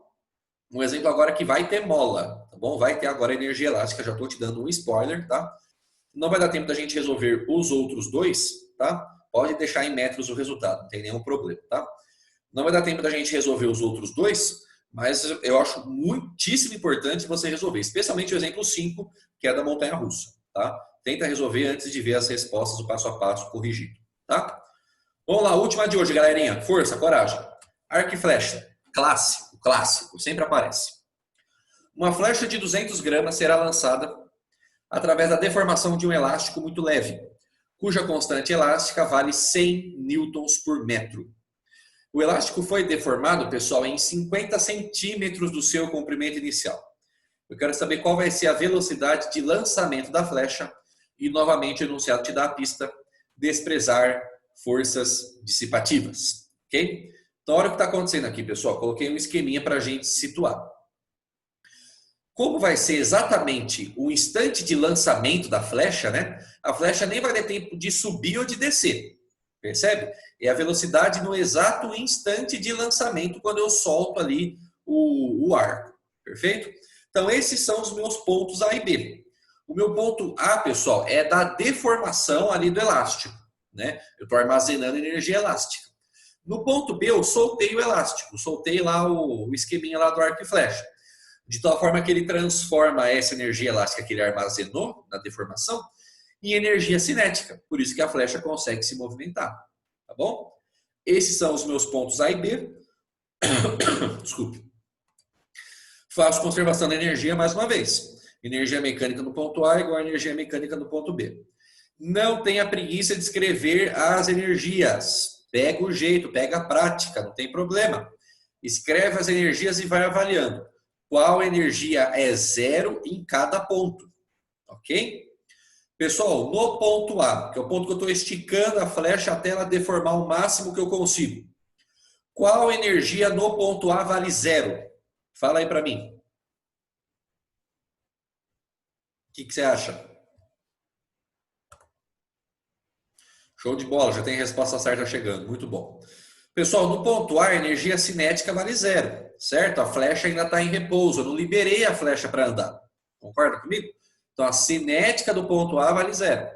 um exemplo agora que vai ter mola, tá bom? Vai ter agora energia elástica, já estou te dando um spoiler, tá? Não vai dar tempo da gente resolver os outros dois, tá? Pode deixar em metros o resultado, não tem nenhum problema, tá? Não vai dar tempo da gente resolver os outros dois, mas eu acho muitíssimo importante você resolver, especialmente o exemplo 5, que é da montanha-russa, tá? Tenta resolver antes de ver as respostas, o passo a passo corrigido, tá? Vamos lá, última de hoje, galerinha. Força, coragem. Arco e flecha. Clássico, clássico, sempre aparece. Uma flecha de 200 gramas será lançada através da deformação de um elástico muito leve, cuja constante elástica vale 100 newtons por metro. O elástico foi deformado, pessoal, em 50 centímetros do seu comprimento inicial. Eu quero saber qual vai ser a velocidade de lançamento da flecha e, novamente, o enunciado te dá a pista: desprezar forças dissipativas. Ok? Então, olha o que está acontecendo aqui, pessoal. Coloquei um esqueminha para a gente se situar. Como vai ser exatamente o instante de lançamento da flecha, né? A flecha nem vai ter tempo de subir ou de descer. Percebe? É a velocidade no exato instante de lançamento, quando eu solto ali o arco. Perfeito? Então, esses são os meus pontos A e B. O meu ponto A, pessoal, é da deformação ali do elástico, né? Eu estou armazenando energia elástica. No ponto B, eu soltei o elástico, soltei lá o esqueminha lá do arco e flecha. De tal forma que ele transforma essa energia elástica que ele armazenou na deformação em energia cinética. Por isso que a flecha consegue se movimentar. Tá bom? Esses são os meus pontos A e B. Desculpe. Faço conservação da energia mais uma vez. Energia mecânica no ponto A igual a energia mecânica no ponto B. Não tenha preguiça de escrever as energias. Pega o jeito, pega a prática, não tem problema. Escreve as energias e vai avaliando. Qual energia é zero em cada ponto. Ok? Pessoal, no ponto A, que é o ponto que eu estou esticando a flecha até ela deformar o máximo que eu consigo. Qual energia no ponto A vale zero? Fala aí para mim. O que você acha? Show de bola, já tem a resposta certa chegando, muito bom. Pessoal, no ponto A, a energia cinética vale 0, certo? A flecha ainda está em repouso, eu não liberei a flecha para andar. Concorda comigo? Então, a cinética do ponto A vale 0.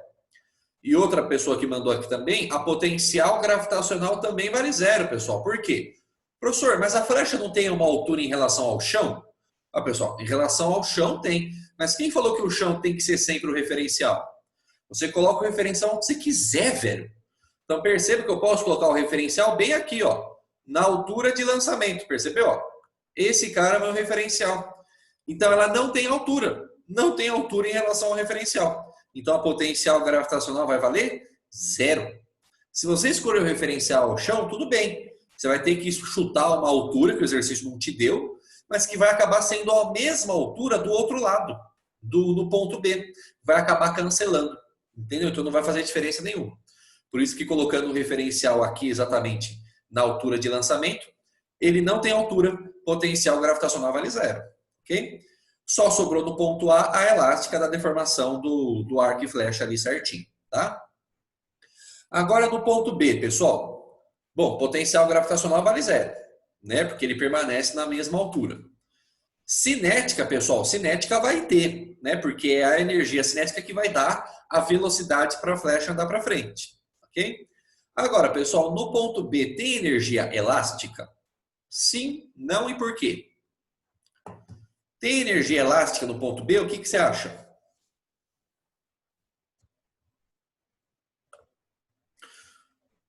E outra pessoa que mandou aqui também, a potencial gravitacional também vale 0, pessoal. Por quê? Professor, mas a flecha não tem uma altura em relação ao chão? Ah, pessoal, em relação ao chão tem. Mas quem falou que o chão tem que ser sempre o referencial? Você coloca o referencial onde você quiser, velho. Então perceba que eu posso colocar o referencial bem aqui, ó, na altura de lançamento, percebeu? Ó? Esse cara é o meu referencial. Então ela não tem altura, não tem altura em relação ao referencial. Então a potencial gravitacional vai valer 0. Se você escolher o referencial ao chão, tudo bem. Você vai ter que chutar uma altura que o exercício não te deu, mas que vai acabar sendo a mesma altura do outro lado, do ponto B. Vai acabar cancelando, entendeu? Então não vai fazer diferença nenhuma. Por isso que colocando o referencial aqui exatamente na altura de lançamento, ele não tem altura, potencial gravitacional vale 0. Ok? Só sobrou no ponto A a elástica da deformação do arco e flecha ali certinho. Tá? Agora no ponto B, pessoal. Bom, potencial gravitacional vale 0, né? Porque ele permanece na mesma altura. Cinética, pessoal, cinética vai ter, né? Porque é a energia cinética que vai dar a velocidade para a flecha andar para frente. Ok? Agora, pessoal, no ponto B tem energia elástica? Sim, não e por quê? Tem energia elástica no ponto B? O que você acha?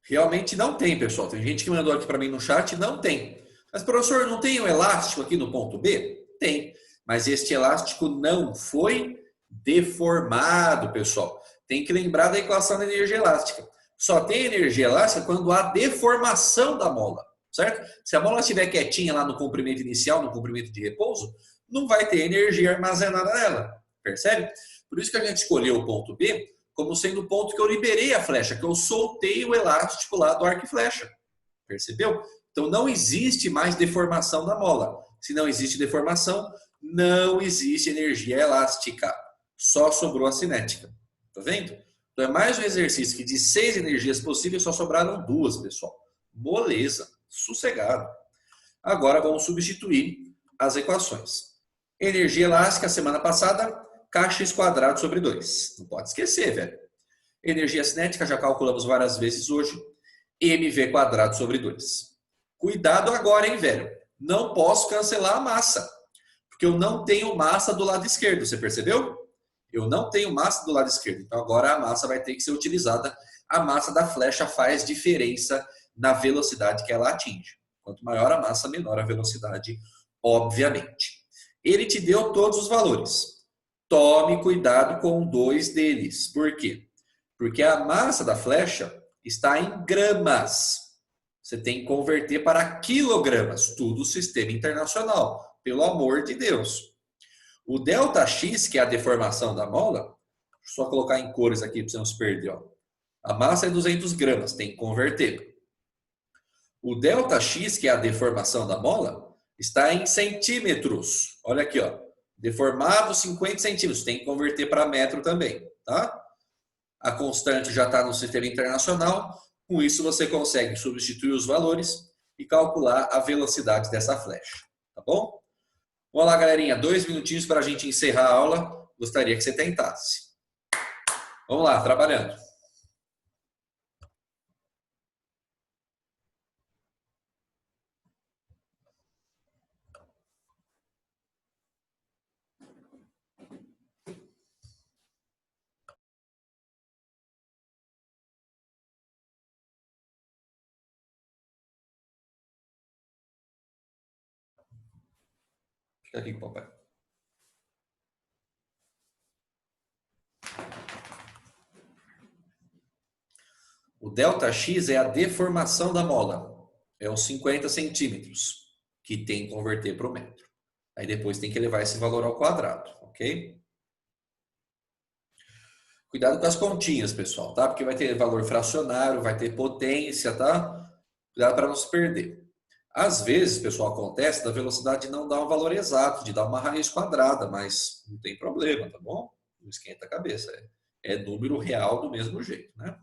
Realmente não tem, pessoal. Tem gente que mandou aqui para mim no chat, não tem. Mas, professor, não tem um elástico aqui no ponto B? Tem. Mas este elástico não foi deformado, pessoal. Tem que lembrar da equação da energia elástica. Só tem energia elástica quando há deformação da mola, certo? Se a mola estiver quietinha lá no comprimento inicial, no comprimento de repouso, não vai ter energia armazenada nela, percebe? Por isso que a gente escolheu o ponto B como sendo o ponto que eu liberei a flecha, que eu soltei o elástico lá do arco e flecha, percebeu? Então não existe mais deformação da mola. Se não existe deformação, não existe energia elástica, só sobrou a cinética, tá vendo? Então é mais um exercício que de 6 energias possíveis só sobraram 2, pessoal. Moleza, sossegado. Agora vamos substituir as equações. Energia elástica, semana passada, kx² sobre 2. Não pode esquecer, velho. Energia cinética, já calculamos várias vezes hoje. mv² sobre 2. Cuidado agora, hein, velho. Não posso cancelar a massa. Porque eu não tenho massa do lado esquerdo, você percebeu? Eu não tenho massa do lado esquerdo. Então agora a massa vai ter que ser utilizada. A massa da flecha faz diferença na velocidade que ela atinge. Quanto maior a massa, menor a velocidade, obviamente. Ele te deu todos os valores. Tome cuidado com 2 deles. Por quê? Porque a massa da flecha está em gramas. Você tem que converter para quilogramas. Tudo sistema internacional. Pelo amor de Deus. O ΔX, que é a deformação da mola, só colocar em cores aqui para você não se perder. Ó. A massa é 200 gramas, tem que converter. O ΔX, que é a deformação da mola, está em centímetros. Olha aqui, ó. Deformado 50 centímetros, tem que converter para metro também. Tá? A constante já está no sistema internacional. Com isso, você consegue substituir os valores e calcular a velocidade dessa flecha. Tá bom? Vamos lá, galerinha. 2 minutinhos para a gente encerrar a aula. Gostaria que você tentasse. Vamos lá, trabalhando. Fica aqui com o papai. O ΔX é a deformação da mola. É os 50 centímetros que tem que converter para o metro. Aí depois tem que levar esse valor ao quadrado, ok? Cuidado com as continhas, pessoal, tá? Porque vai ter valor fracionário, vai ter potência, tá? Cuidado para não se perder. Às vezes, pessoal, acontece da velocidade não dar um valor exato, de dar uma raiz quadrada, mas não tem problema, tá bom? Não esquenta a cabeça. É número real do mesmo jeito, né?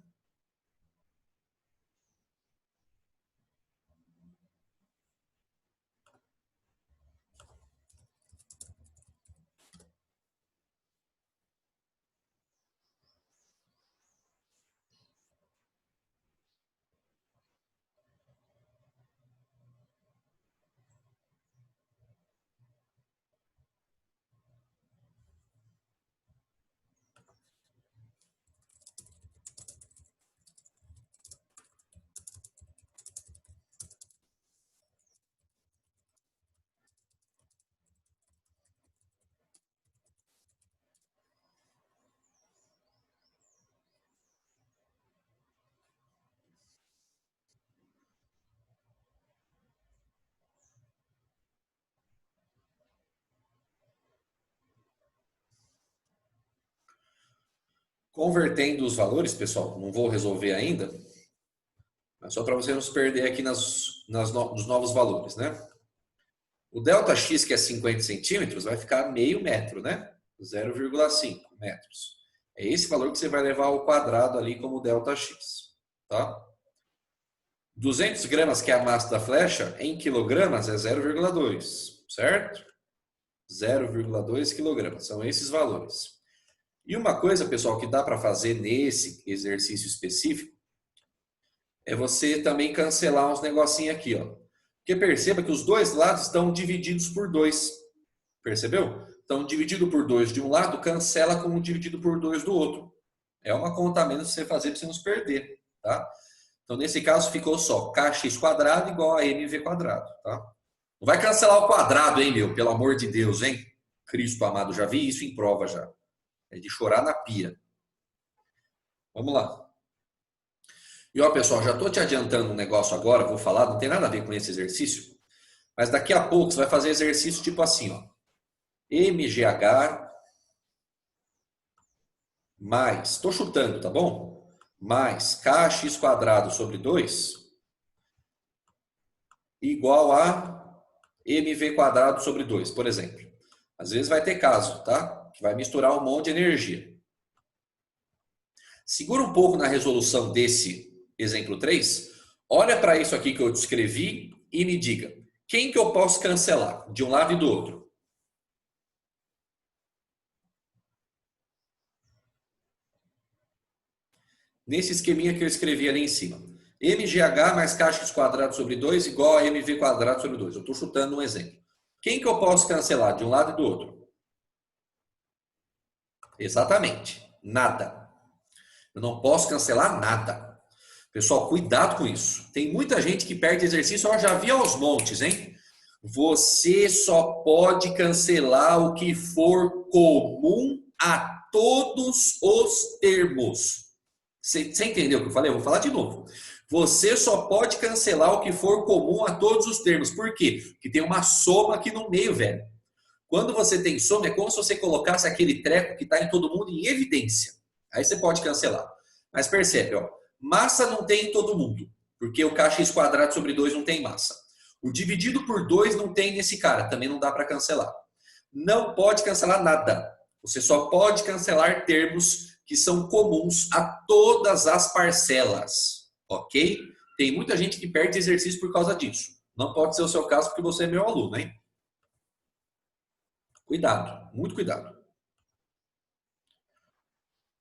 Convertendo os valores, pessoal, não vou resolver ainda, mas só para você não se perder aqui nos novos valores, né? O ΔX, que é 50 centímetros, vai ficar meio metro, né? 0,5 metros. É esse valor que você vai levar ao quadrado ali como ΔX, tá? 200 gramas, que é a massa da flecha, em quilogramas é 0,2, certo? 0,2 quilogramas, são esses valores. E uma coisa, pessoal, que dá para fazer nesse exercício específico é você também cancelar uns negocinhos aqui, ó. Porque perceba que os dois lados estão divididos por 2. Percebeu? Então, dividido por 2 de um lado, cancela com o dividido por 2 do outro. É uma conta a menos para você fazer para você não se perder, tá? Então, nesse caso, ficou só kx quadrado igual a mv quadrado, tá? Não vai cancelar o quadrado, hein, meu? Pelo amor de Deus, hein? Cristo amado, já vi isso em prova já. É de chorar na pia. Vamos lá. E ó, pessoal, já estou te adiantando um negócio agora, vou falar, não tem nada a ver com esse exercício, mas daqui a pouco você vai fazer exercício tipo assim, ó. MGH mais, estou chutando, tá bom? Mais kx quadrado sobre 2 igual a mv quadrado sobre 2, por exemplo. Às vezes vai ter caso, tá? Que vai misturar um monte de energia. Segura um pouco na resolução desse exemplo 3. Olha para isso aqui que eu descrevi e me diga, quem que eu posso cancelar de um lado e do outro? Nesse esqueminha que eu escrevi ali em cima. MGH mais kx quadrado sobre 2 igual a mv quadrado sobre 2. Eu estou chutando um exemplo. Quem que eu posso cancelar de um lado e do outro? Exatamente, nada. Eu não posso cancelar nada. Pessoal, cuidado com isso. Tem muita gente que perde exercício, eu já vi aos montes, hein? Você só pode cancelar o que for comum a todos os termos. Você entendeu o que eu falei? Eu vou falar de novo. Você só pode cancelar o que for comum a todos os termos. Por quê? Porque tem uma soma aqui no meio, velho. Quando você tem soma, é como se você colocasse aquele treco que está em todo mundo em evidência. Aí você pode cancelar. Mas percebe, ó, massa não tem em todo mundo, porque o kx quadrado sobre 2 não tem massa. O dividido por 2 não tem nesse cara, também não dá para cancelar. Não pode cancelar nada. Você só pode cancelar termos que são comuns a todas as parcelas, ok? Tem muita gente que perde exercício por causa disso. Não pode ser o seu caso porque você é meu aluno, hein? Cuidado, muito cuidado.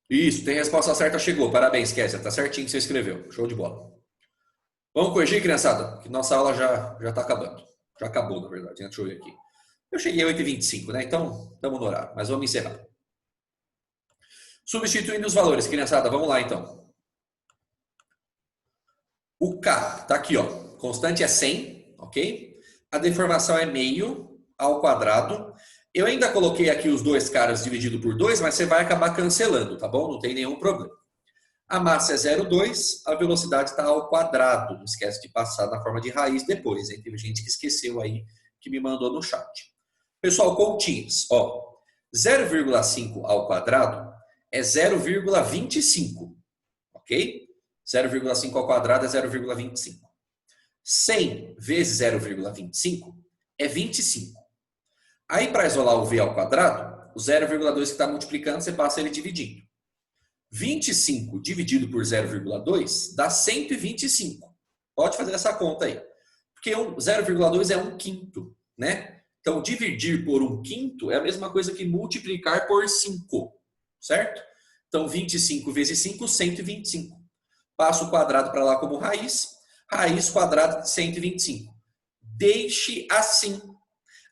Isso, tem resposta certa, chegou. Parabéns, Kézia. Tá certinho que você escreveu. Show de bola. Vamos corrigir, criançada? Que nossa aula já tá acabando. Já acabou, na verdade. Deixa eu ver aqui. Eu cheguei a 8h25, né? Então, estamos no horário. Mas vamos encerrar. Substituindo os valores, criançada. Vamos lá, então. O K tá aqui, ó. Constante é 100, ok? A deformação é meio ao quadrado. Eu ainda coloquei aqui os dois caras dividido por 2, mas você vai acabar cancelando, tá bom? Não tem nenhum problema. A massa é 0,2, a velocidade está ao quadrado. Não esquece de passar na forma de raiz depois, hein? Teve gente que esqueceu aí, que me mandou no chat. Pessoal, continhas, ó. 0,5 ao quadrado é 0,25, ok? 0,5 ao quadrado é 0,25. 100 vezes 0,25 é 25. Aí, para isolar o v ao quadrado, o 0,2 que está multiplicando, você passa ele dividindo. 25 dividido por 0,2 dá 125. Pode fazer essa conta aí. Porque 0,2 é 1/5, né? Então, dividir por 1/5 é a mesma coisa que multiplicar por 5, certo? Então, 25 vezes 5, 125. Passo o quadrado para lá como raiz. Raiz quadrada de 125. Deixe assim.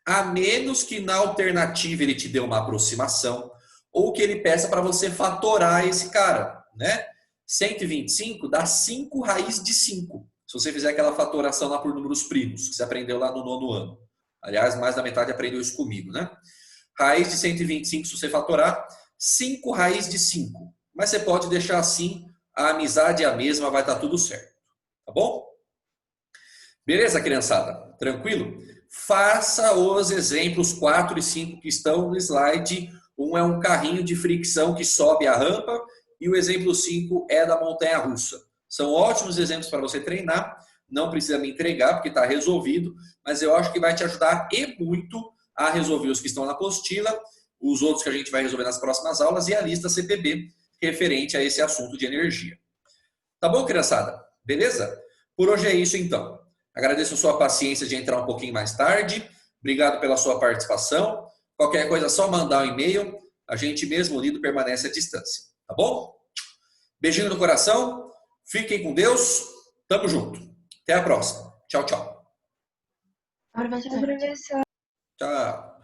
A menos que na alternativa ele te dê uma aproximação ou que ele peça para você fatorar esse cara, né? 125 dá 5 raiz de 5. Se você fizer aquela fatoração lá por números primos, que você aprendeu lá no 9º ano. Aliás, mais da metade aprendeu isso comigo, né? Raiz de 125, se você fatorar, 5 raiz de 5. Mas você pode deixar assim, a amizade é a mesma, vai estar tudo certo. Tá bom? Beleza, criançada? Tranquilo? Faça os exemplos 4 e 5 que estão no slide. Um é um carrinho de fricção que sobe a rampa e o exemplo 5 é da montanha-russa. São ótimos exemplos para você treinar. Não precisa me entregar porque está resolvido, mas eu acho que vai te ajudar e muito a resolver os que estão na apostila, os outros que a gente vai resolver nas próximas aulas e a lista CPB referente a esse assunto de energia. Tá bom, criançada? Beleza? Por hoje é isso então. Agradeço a sua paciência de entrar um pouquinho mais tarde. Obrigado pela sua participação. Qualquer coisa é só mandar um e-mail. A gente mesmo unido permanece à distância. Tá bom? Beijinho no coração. Fiquem com Deus. Tamo junto. Até a próxima. Tchau, tchau. Professor. Tchau.